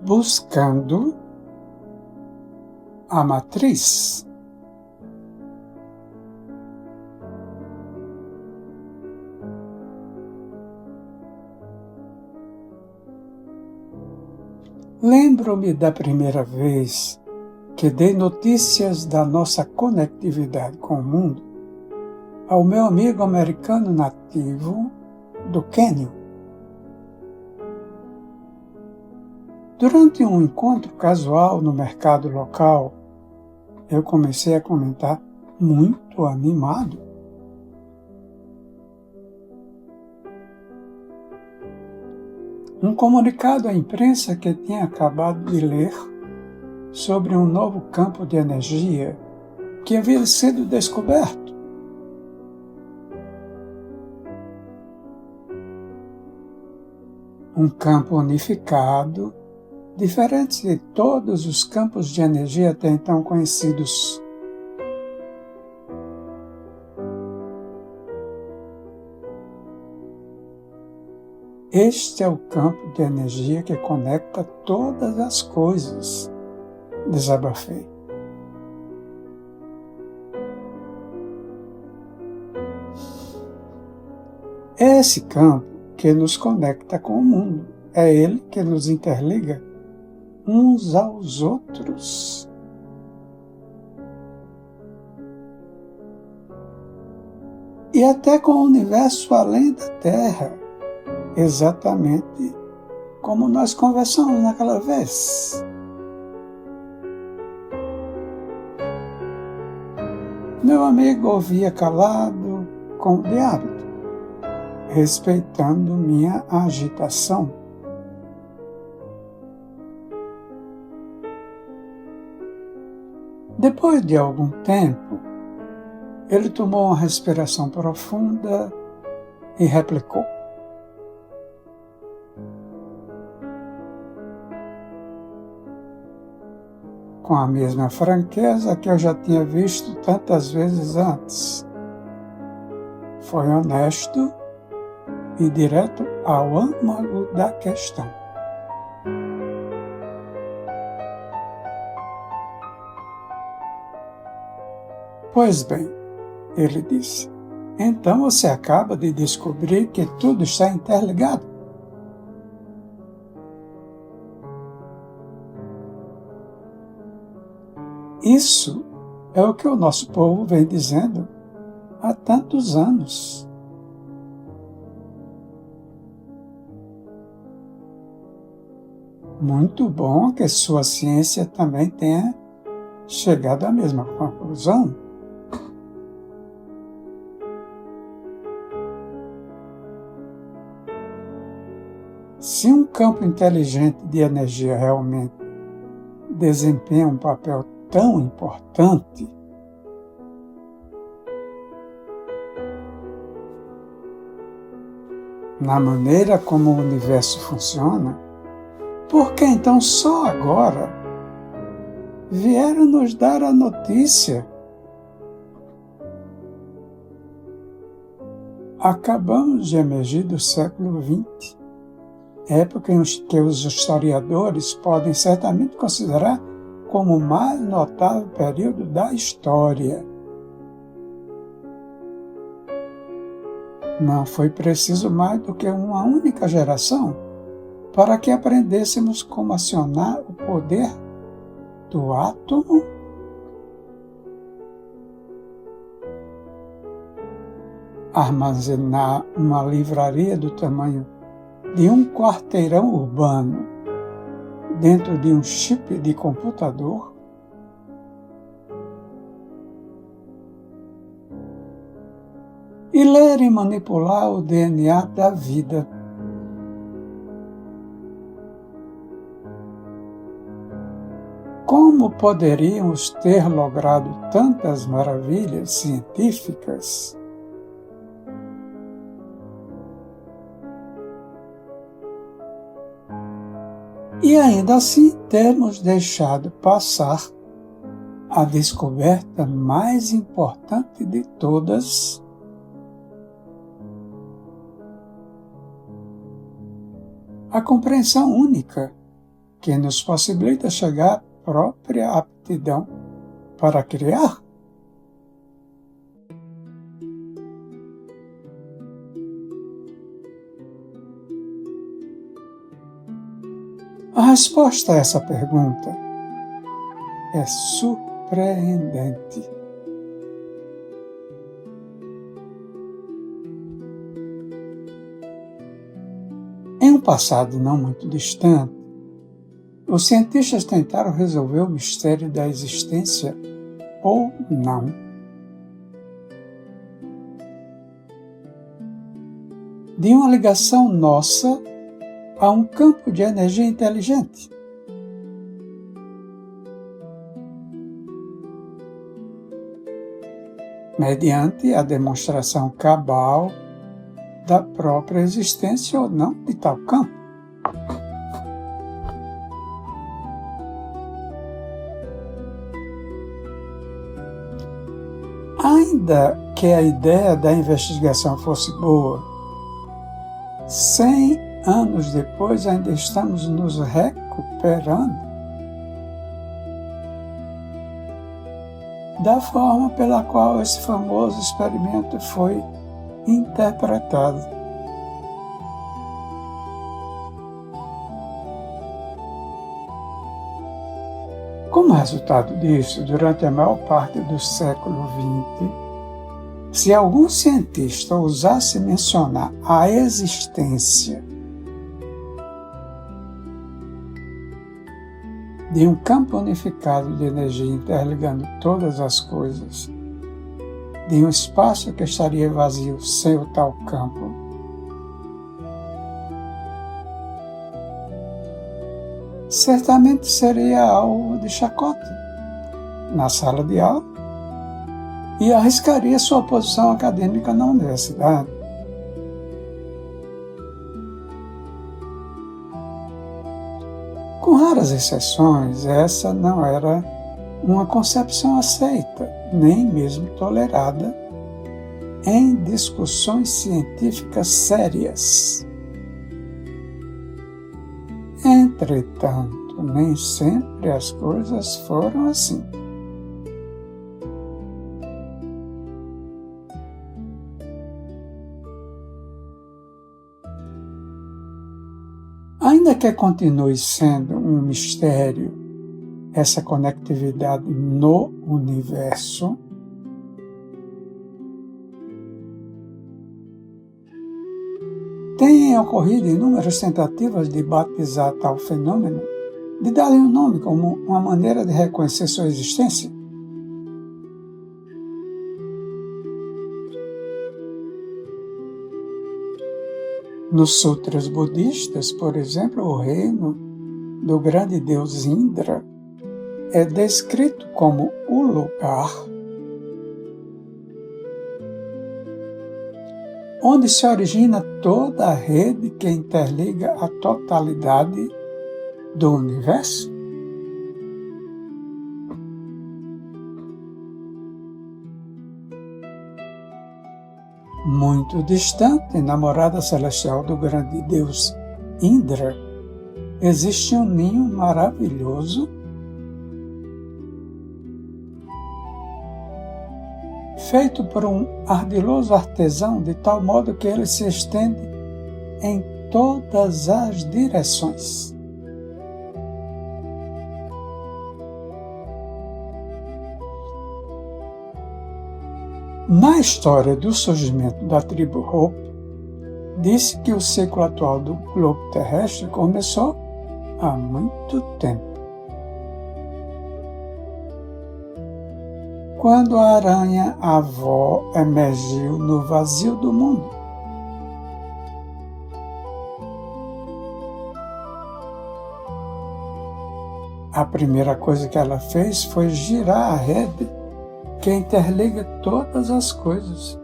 buscando a matriz. Lembro-me da primeira vez que dei notícias da nossa conectividade com o mundo ao meu amigo americano nativo do Quênia. Durante um encontro casual no mercado local, eu comecei a comentar muito animado. Um comunicado à imprensa que tinha acabado de ler sobre um novo campo de energia que havia sido descoberto. Um campo unificado, diferente de todos os campos de energia até então conhecidos. Este é o campo de energia que conecta todas as coisas, desabafei. É esse campo que nos conecta com o mundo, é ele que nos interliga uns aos outros. E até com o universo além da Terra, exatamente como nós conversamos naquela vez. Meu amigo ouvia calado, como de hábito, respeitando minha agitação. Depois de algum tempo, ele tomou uma respiração profunda e replicou: com a mesma franqueza que eu já tinha visto tantas vezes antes. Foi honesto e direto ao âmago da questão. Pois bem, ele disse, então você acaba de descobrir que tudo está interligado. Isso é o que o nosso povo vem dizendo há tantos anos. Muito bom que sua ciência também tenha chegado à mesma conclusão. Se um campo inteligente de energia realmente desempenha um papel tão importante, na maneira como o universo funciona, por que então só agora vieram nos dar a notícia? Acabamos de emergir do século XX, época em que os historiadores podem certamente considerar como o mais notável período da história. Não foi preciso mais do que uma única geração para que aprendêssemos como acionar o poder do átomo. Armazenar uma livraria do tamanho de um quarteirão urbano dentro de um chip de computador. E ler e manipular o DNA da vida. Como poderíamos ter logrado tantas maravilhas científicas? E ainda assim termos deixado passar a descoberta mais importante de todas, a compreensão única que nos possibilita chegar à própria aptidão para criar? A resposta a essa pergunta é surpreendente. Em um passado não muito distante, os cientistas tentaram resolver o mistério da existência ou não de uma ligação nossa a um campo de energia inteligente. Mediante a demonstração cabal da própria existência ou não de tal campo. Ainda que a ideia da investigação fosse boa, 100 anos depois ainda estamos nos recuperando da forma pela qual esse famoso experimento foi interpretado. Como resultado disso, durante a maior parte do século XX, se algum cientista ousasse mencionar a existência de um campo unificado de energia interligando todas as coisas, de um espaço que estaria vazio sem o tal campo, certamente seria alvo de chacota na sala de aula e arriscaria sua posição acadêmica na universidade. Com raras exceções, essa não era uma concepção aceita, nem mesmo tolerada, em discussões científicas sérias. Entretanto, nem sempre as coisas foram assim. Ainda que continue sendo um mistério essa conectividade no universo, têm ocorrido inúmeras tentativas de batizar tal fenômeno, de dar-lhe um nome como uma maneira de reconhecer sua existência. Nos sutras budistas, por exemplo, o reino do grande deus Indra é descrito como o lugar onde se origina toda a rede que interliga a totalidade do universo. Muito distante, na morada celestial do grande deus Indra, existe um ninho maravilhoso feito por um ardiloso artesão de tal modo que ele se estende em todas as direções. Na história do surgimento da tribo Hopi, disse que o ciclo atual do globo terrestre começou há muito tempo. Quando a aranha-avó emergiu no vazio do mundo. A primeira coisa que ela fez foi girar a rede que interliga todas as coisas.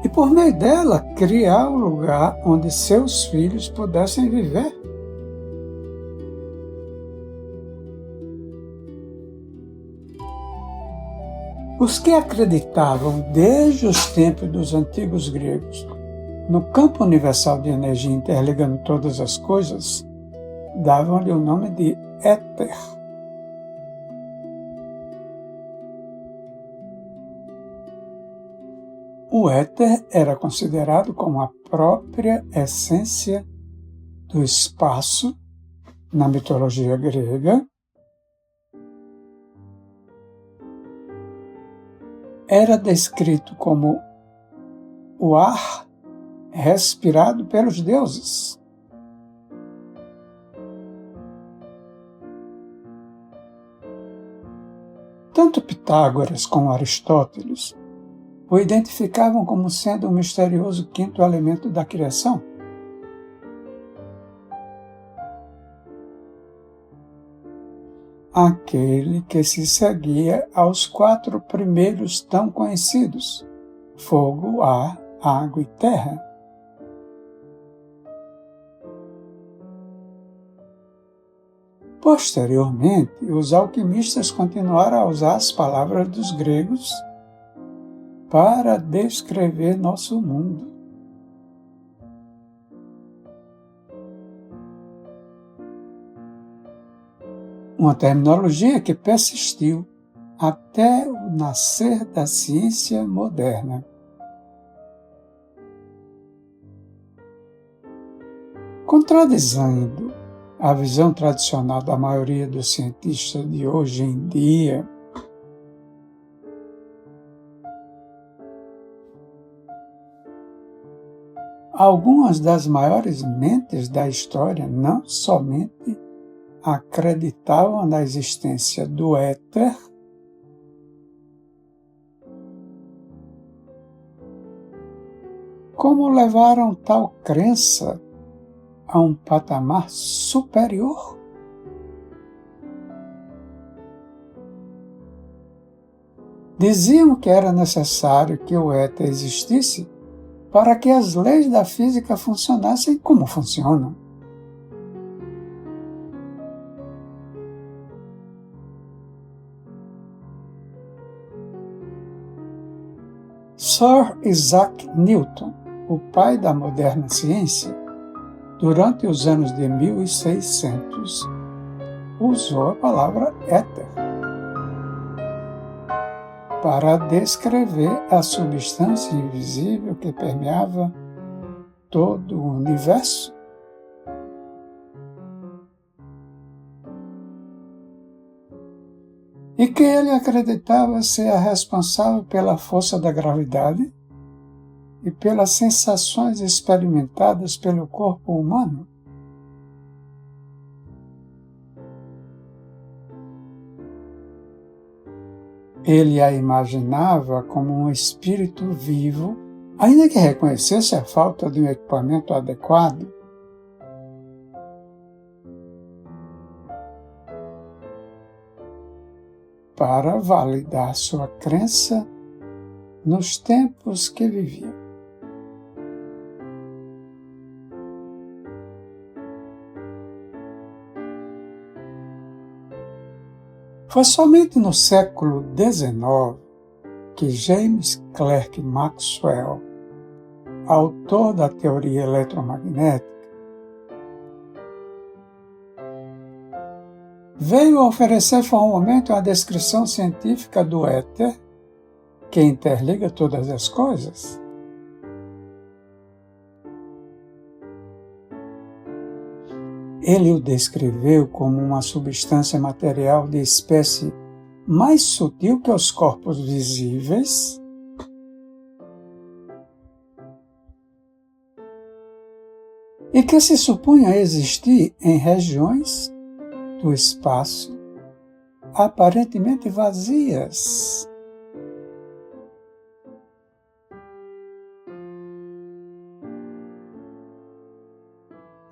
E por meio dela, criar um lugar onde seus filhos pudessem viver. Os que acreditavam desde os tempos dos antigos gregos no campo universal de energia interligando todas as coisas, davam-lhe o nome de éter. O éter era considerado como a própria essência do espaço na mitologia grega. Era descrito como o ar respirado pelos deuses. Tanto Pitágoras como Aristóteles o identificavam como sendo o misterioso quinto elemento da criação. Aquele que se seguia aos 4 primeiros tão conhecidos: fogo, ar, água e terra. Posteriormente, os alquimistas continuaram a usar as palavras dos gregos para descrever nosso mundo. Uma terminologia que persistiu até o nascer da ciência moderna. Contradizendo a visão tradicional da maioria dos cientistas de hoje em dia, algumas das maiores mentes da história não somente acreditavam na existência do éter, como levaram tal crença a um patamar superior? Diziam que era necessário que o éter existisse para que as leis da física funcionassem como funcionam. Sir Isaac Newton, o pai da moderna ciência, durante os anos de 1600, usou a palavra éter para descrever a substância invisível que permeava todo o universo. E que ele acreditava ser a responsável pela força da gravidade e pelas sensações experimentadas pelo corpo humano. Ele a imaginava como um espírito vivo, ainda que reconhecesse a falta de um equipamento adequado. Para validar sua crença nos tempos que vivia. Foi somente no século XIX que James Clerk Maxwell, autor da teoria eletromagnética, veio oferecer formalmente uma descrição científica do éter que interliga todas as coisas. Ele o descreveu como uma substância material de espécie mais sutil que os corpos visíveis, e que se supunha existir em regiões do espaço aparentemente vazias.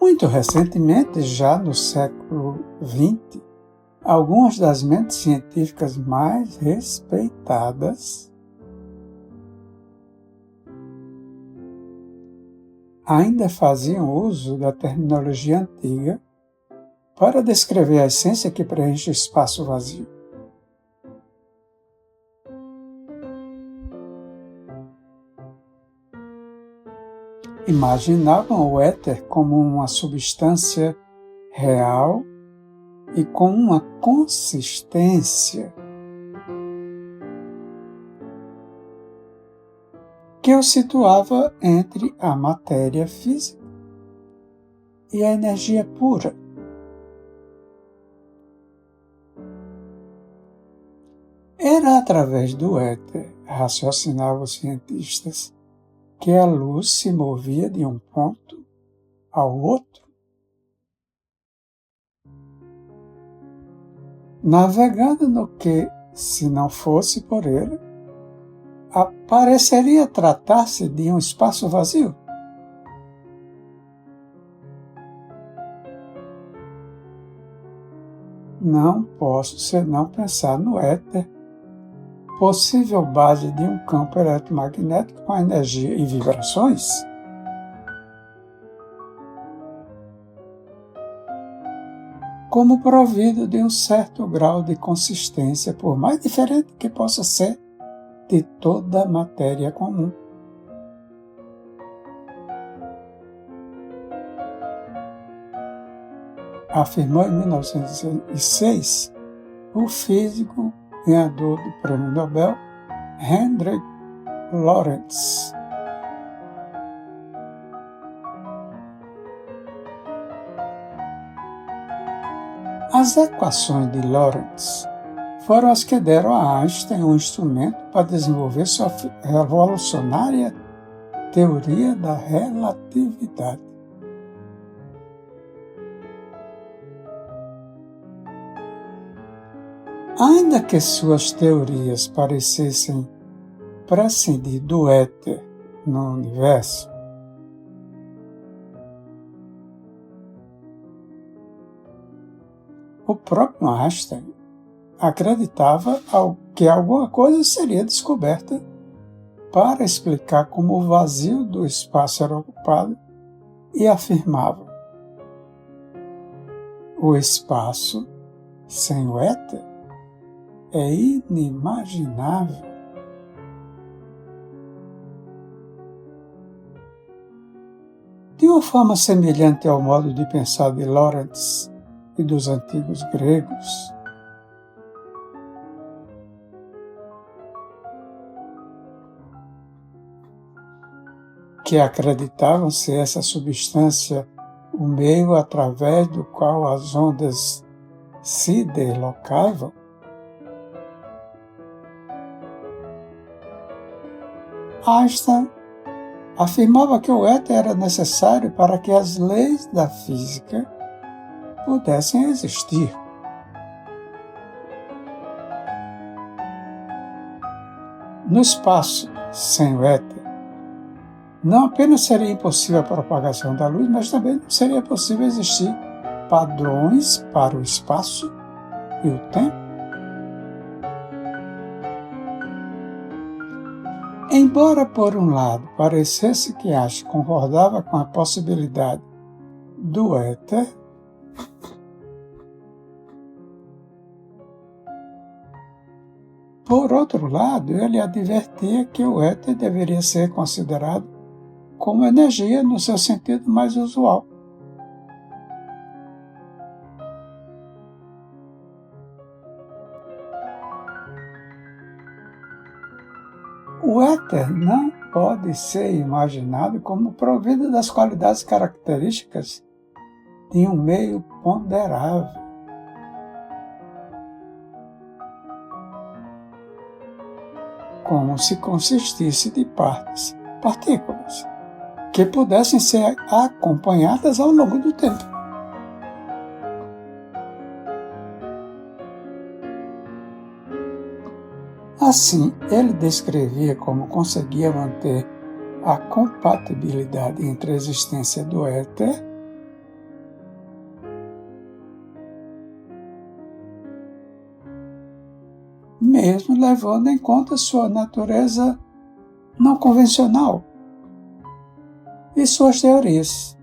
Muito recentemente, já no século XX, algumas das mentes científicas mais respeitadas ainda faziam uso da terminologia antiga para descrever a essência que preenche o espaço vazio. imaginavam o éter como uma substância real e com uma consistência que o situava entre a matéria física e a energia pura. Era através do éter, raciocinavam os cientistas, que a luz se movia de um ponto ao outro, navegando no que, se não fosse por ele, pareceria tratar-se de um espaço vazio. Não posso senão pensar no éter, possível base de um campo eletromagnético com energia e vibrações. Como provido de um certo grau de consistência, por mais diferente que possa ser de toda a matéria comum. Afirmou em 1906 o físico ganhador do Prêmio Nobel Hendrik Lorentz. As equações de Lorentz foram as que deram a Einstein um instrumento para desenvolver sua revolucionária teoria da relatividade. Ainda que suas teorias parecessem prescindir do éter no universo, o próprio Einstein acreditava que alguma coisa seria descoberta para explicar como o vazio do espaço era ocupado e afirmava: o espaço sem o éter é inimaginável. De uma forma semelhante ao modo de pensar de Lorentz e dos antigos gregos, que acreditavam ser essa substância o meio através do qual as ondas se deslocavam, Einstein afirmava que o éter era necessário para que as leis da física pudessem existir. No espaço sem o éter, não apenas seria impossível a propagação da luz, mas também não seria possível existir padrões para o espaço e o tempo. Embora, por um lado, parecesse que Einstein concordava com a possibilidade do éter, por outro lado, ele advertia que o éter deveria ser considerado como energia no seu sentido mais usual. O éter não pode ser imaginado como provido das qualidades características de um meio ponderável. Como se consistisse de partículas, que pudessem ser acompanhadas ao longo do tempo. Assim, ele descrevia como conseguia manter a compatibilidade entre a existência do éter mesmo levando em conta sua natureza não convencional e suas teorias.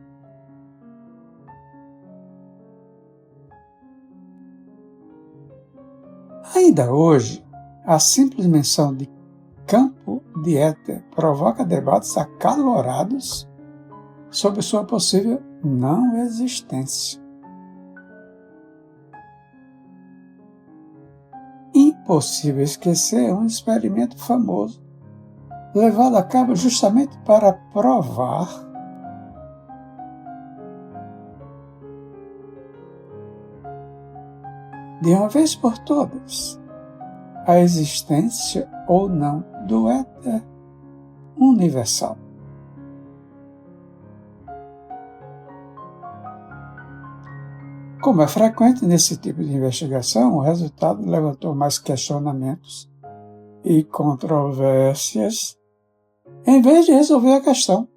Ainda hoje, a simples menção de campo de éter provoca debates acalorados sobre sua possível não existência. Impossível esquecer um experimento famoso, levado a cabo justamente para provar de uma vez por todas a existência ou não do éter universal. Como é frequente nesse tipo de investigação, o resultado levantou mais questionamentos e controvérsias, em vez de resolver a questão.